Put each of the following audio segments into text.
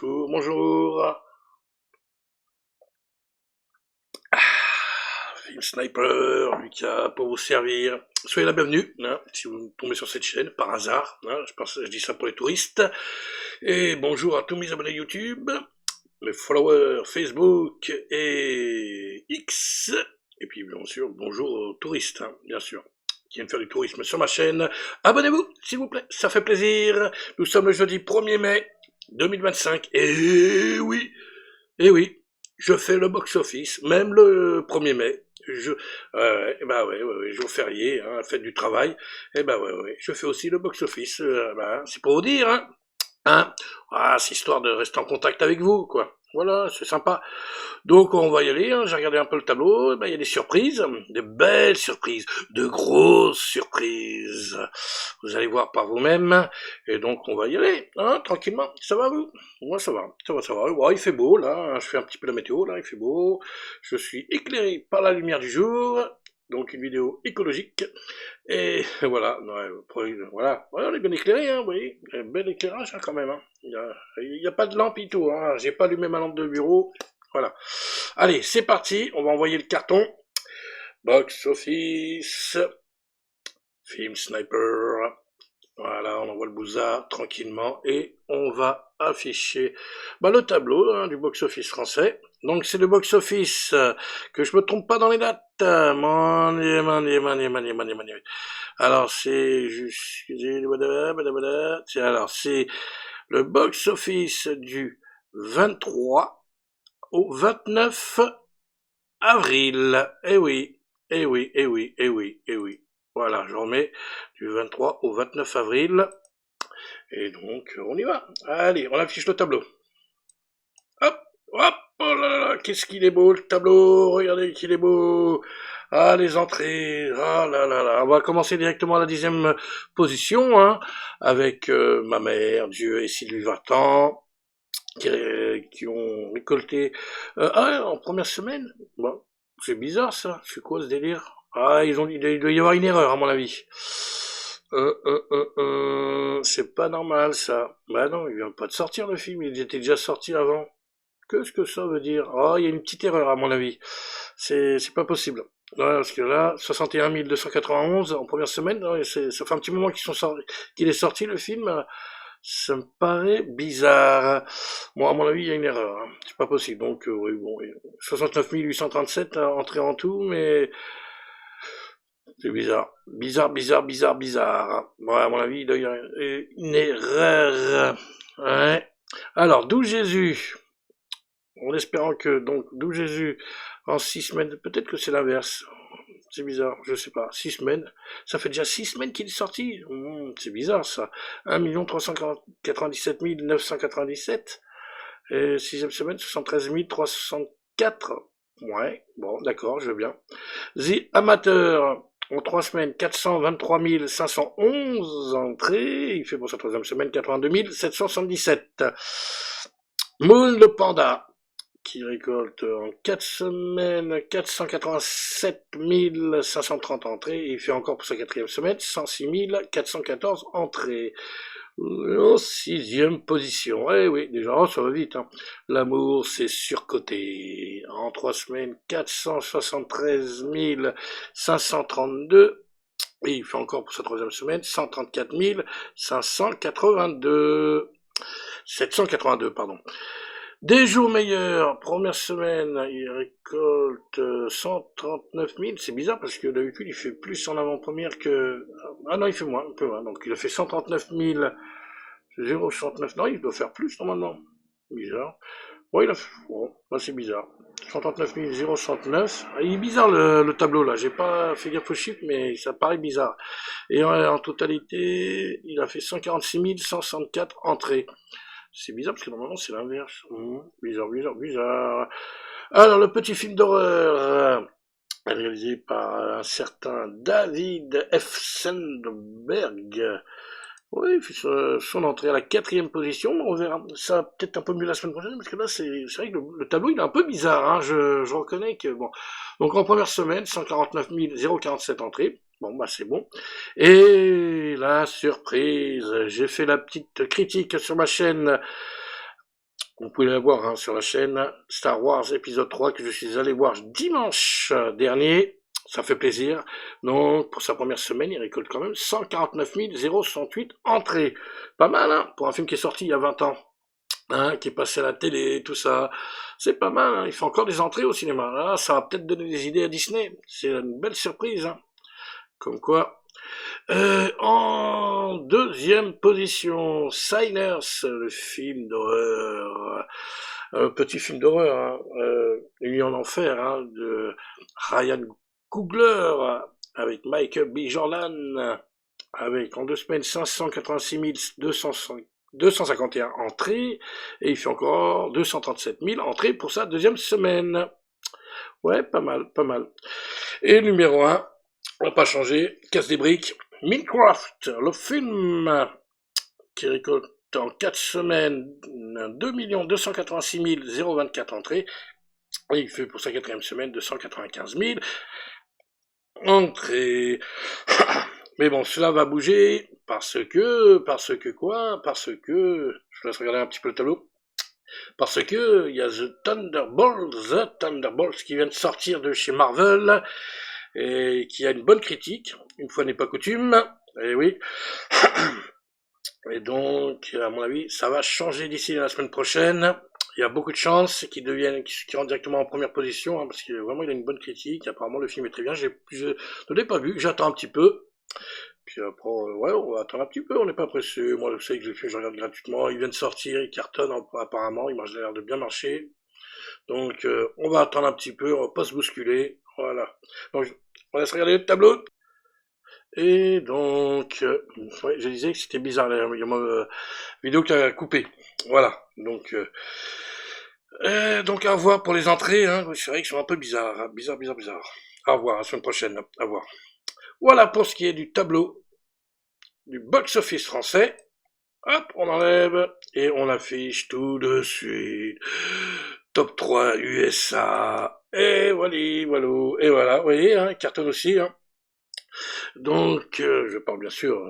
bonjour, bonjour. Film Sniper, Lucas, pour vous servir. Soyez la bienvenue, hein, si vous tombez sur cette chaîne, par hasard. Hein, je dis ça pour les touristes. Et bonjour à tous mes abonnés YouTube, mes followers Facebook et X. Et puis bien sûr, bonjour aux touristes, hein, bien sûr, qui viennent faire du tourisme sur ma chaîne. Abonnez-vous, s'il vous plaît, ça fait plaisir. Nous sommes le jeudi 1er mai 2025. Et oui, je fais le box-office, même le 1er mai. Jour férié, hein, fête du travail. Je fais aussi le box-office. C'est pour vous dire, hein. C'est histoire de rester en contact avec vous, quoi. Voilà, c'est sympa. Donc on va y aller, hein. J'ai regardé un peu le tableau, il y a des surprises, des belles surprises, de grosses surprises. Vous allez voir par vous-même, et donc on va y aller, hein, tranquillement. Ça va vous? Moi ça va. Ouais, il fait beau là, hein. Je fais un petit peu la météo là, il fait beau. Je suis éclairé par la lumière du jour, donc une vidéo écologique. Et voilà, voilà, on est bien éclairé, hein, vous voyez, bel éclairage hein, quand même. Hein. Il y a pas de lampe et tout, hein. J'ai pas allumé ma lampe de bureau. Voilà. Allez, c'est parti, on va envoyer le carton. Box office, film Sniper. Voilà, on envoie le bouzard tranquillement et on va afficher le tableau hein, du box-office français. Donc c'est le box-office, que je me trompe pas dans les dates. Alors c'est juste... Alors c'est le box-office du 23 au 29 avril. Eh oui, eh oui, eh oui, eh oui, eh oui. Voilà, je remets du 23 au 29 avril. Et donc, on y va. Allez, on affiche le tableau. Hop, hop, oh là là, qu'est-ce qu'il est beau le tableau. Regardez qu'il est beau. Ah, les entrées. Ah là là là. On va commencer directement à la 10e position, hein, avec ma mère, Dieu et Sylvie Vartan, qui ont récolté... en première semaine. Bon, c'est bizarre ça. C'est quoi ce délire? Il doit y avoir une erreur à mon avis. C'est pas normal ça. Bah non, il vient pas de sortir le film, il était déjà sorti avant. Qu'est-ce que ça veut dire? Il y a une petite erreur à mon avis. C'est pas possible. Ouais, parce que là, 61 291 en première semaine, ça fait un petit moment qu'il est sorti le film. Ça me paraît bizarre. Bon, à mon avis, il y a une erreur. Hein. C'est pas possible. Donc, oui, bon, 69 837 entrées en tout, mais c'est bizarre. Bizarre. Bon, à mon avis, il doit y avoir une erreur. Ouais. Alors, d'où Jésus? En espérant que, donc, d'où Jésus en 6 semaines, peut-être que c'est l'inverse. C'est bizarre, je sais pas. 6 semaines. Ça fait déjà 6 semaines qu'il est sorti. C'est bizarre, ça. 1 397 997. Et 6e semaine, 73 364. Ouais, bon, d'accord, je veux bien. The Amateur, en 3 semaines, 423 511 entrées. Il fait pour sa 3e semaine 82 777. Moule de Panda, qui récolte en 4 semaines 487 530 entrées. Et il fait encore pour sa 4e semaine 106 414 entrées. En 6e position. Eh oui, déjà, ça va vite. Hein. L'amour, c'est surcoté. En 3 semaines, 473 532. Et il fait encore pour sa 3e semaine 134 582. 782, pardon. Des jours meilleurs, première semaine, il récolte 139 000. C'est bizarre parce que d'habitude, il fait plus en avant-première que... Ah non, il fait moins, un peu moins. Donc il a fait 139 069. Non, il doit faire plus normalement. Bizarre. Bon, c'est bizarre. 139 069. Il est bizarre le tableau là. J'ai pas fait gaffe aux chiffres, mais ça paraît bizarre. Et en totalité, il a fait 146 164 entrées. C'est bizarre parce que normalement c'est l'inverse. Bizarre. Alors le petit film d'horreur réalisé par un certain David F. Sandberg. Oui, il fait son entrée à la 4e position. On verra ça peut-être un peu mieux la semaine prochaine parce que là c'est vrai que le tableau il est un peu bizarre. Hein. Je reconnais que bon. Donc en première semaine 149 047 entrées. Bon, c'est bon. Et la surprise, j'ai fait la petite critique sur ma chaîne Vous pouvez la voir hein, sur la chaîne Star Wars épisode 3 que je suis allé voir dimanche dernier. Ça fait plaisir. Donc, pour sa première semaine, il récolte quand même 149 068 entrées. Pas mal, hein, pour un film qui est sorti il y a 20 ans. Hein, qui est passé à la télé, tout ça. C'est pas mal, hein. Il fait encore des entrées au cinéma. Là, ça va peut-être donner des idées à Disney. C'est une belle surprise, hein. Comme quoi. En deuxième position, Signers, le film d'horreur. Petit film d'horreur, hein, Nuit en enfer, hein, de Ryan Coogler, avec Michael B. Jordan, avec en 2 semaines 586 251 entrées, et il fait encore 237 000 entrées pour sa deuxième semaine. Ouais, pas mal, pas mal. Et numéro 1, on n'a pas changé, casse des briques, Minecraft, le film qui récolte en 4 semaines 2 286 024 entrées, et il fait pour sa quatrième semaine 295 000 entrées. Mais bon, cela va bouger parce que, je vous laisse regarder un petit peu le tableau. Parce que il y a The Thunderbolts qui vient de sortir de chez Marvel et qui a une bonne critique, une fois n'est pas coutume. Et oui. Et donc, à mon avis, ça va changer d'ici la semaine prochaine. Il y a beaucoup de chances qu'il rentre directement en première position, hein, parce que vraiment il a une bonne critique. Apparemment le film est très bien. Je ne l'ai pas vu, j'attends un petit peu. Puis après, ouais, on va attendre un petit peu, on n'est pas pressé. Moi, je sais que le film, je regarde gratuitement. Il vient de sortir, il cartonne apparemment, il a l'air de bien marcher. Donc, on va attendre un petit peu, on va pas se bousculer. Voilà. Donc, on laisse regarder le tableau. Et donc, ouais, je disais que c'était bizarre, il y a ma vidéo qui a coupé. Voilà. Donc à voir pour les entrées, hein. C'est vrai qu'ils sont un peu bizarres, hein. Bizarre. À voir, la semaine prochaine, à voir. Voilà pour ce qui est du tableau du box-office français. Hop, on enlève et on affiche tout de suite. Top 3 USA. Et voilà. Et voilà, vous voyez, hein, cartonne aussi. Hein. Donc, je parle bien sûr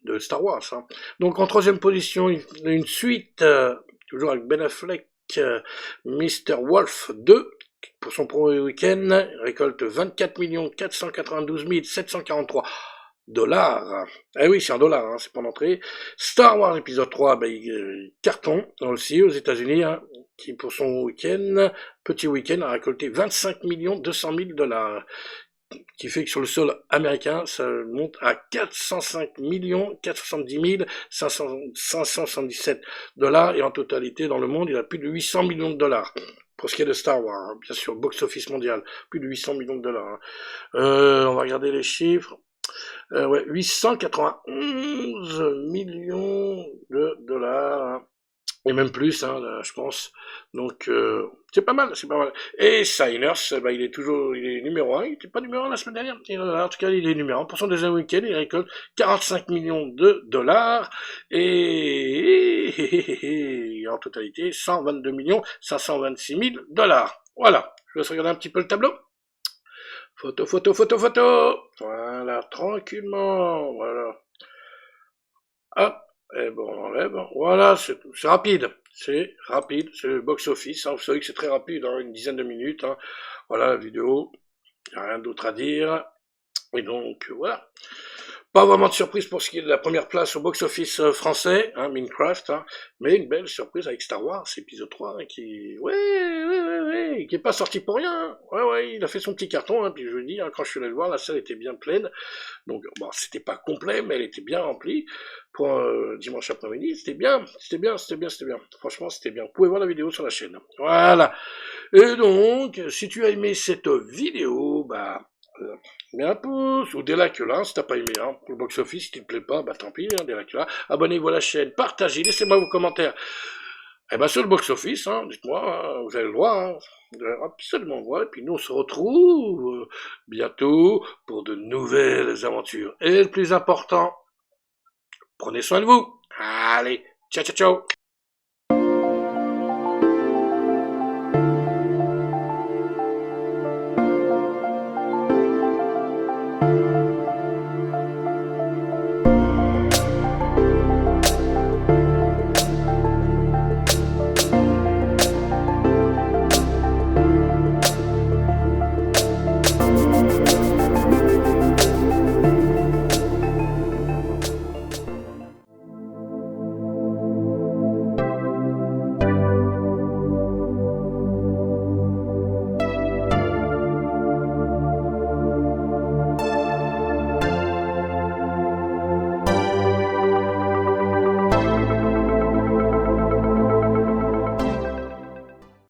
de Star Wars. Hein. Donc en troisième position, une suite, toujours avec Ben Affleck, Mr. Wolf 2. Pour son premier week-end, récolte 24 492 743 dollars. Eh oui, c'est en dollars, hein, c'est pas en entrée. Star Wars épisode 3, il carton aussi aux États-Unis, hein, qui pour son week-end, petit week-end, a récolté 25 200 000 dollars. Qui fait que sur le sol américain, ça monte à 405 470 577 dollars, et en totalité dans le monde, il a plus de 800 millions de dollars. Pour ce qui est de Star Wars, hein, bien sûr, box-office mondial, plus de 800 millions de dollars. Hein. On va regarder les chiffres. Ouais, 891 millions de dollars. Hein. Et même plus, hein, là, je pense. Donc, c'est pas mal, c'est pas mal. Et Signers, il est numéro 1. Il était pas numéro 1 la semaine dernière. En tout cas, il est numéro 1. Pour son deuxième week-end, il récolte 45 millions de dollars. Et en totalité, 122 526 000 dollars. Voilà. Je vais regarder un petit peu le tableau. Photo. Voilà, tranquillement. Voilà. Hop. Et bon, on enlève. Voilà, c'est rapide. C'est rapide. C'est le box-office. Hein. Vous savez que c'est très rapide, hein, une dizaine de minutes. Hein. Voilà la vidéo. Il n'y a rien d'autre à dire. Et donc, voilà. Pas vraiment de surprise pour ce qui est de la première place au box-office français, hein, Minecraft, hein, mais une belle surprise avec Star Wars, épisode 3, hein, qui est pas sorti pour rien. Ouais, il a fait son petit carton, hein, puis je vous dis, hein, quand je suis allé le voir, la salle était bien pleine. Donc, bon, c'était pas complet, mais elle était bien remplie. Pour dimanche après-midi, c'était bien. Franchement, c'était bien. Vous pouvez voir la vidéo sur la chaîne. Voilà. Et donc, si tu as aimé cette vidéo, mets un pouce, ou des likes là, si t'as pas aimé, hein. Pour le box-office, si tu te plaît pas, tant pis, hein, des likes là. Abonnez-vous à la chaîne, partagez, laissez-moi vos commentaires. Sur le box-office, hein, dites-moi, hein, vous avez le droit, hein, absolument le droit, et puis nous on se retrouve bientôt pour de nouvelles aventures. Et le plus important, prenez soin de vous. Allez, ciao.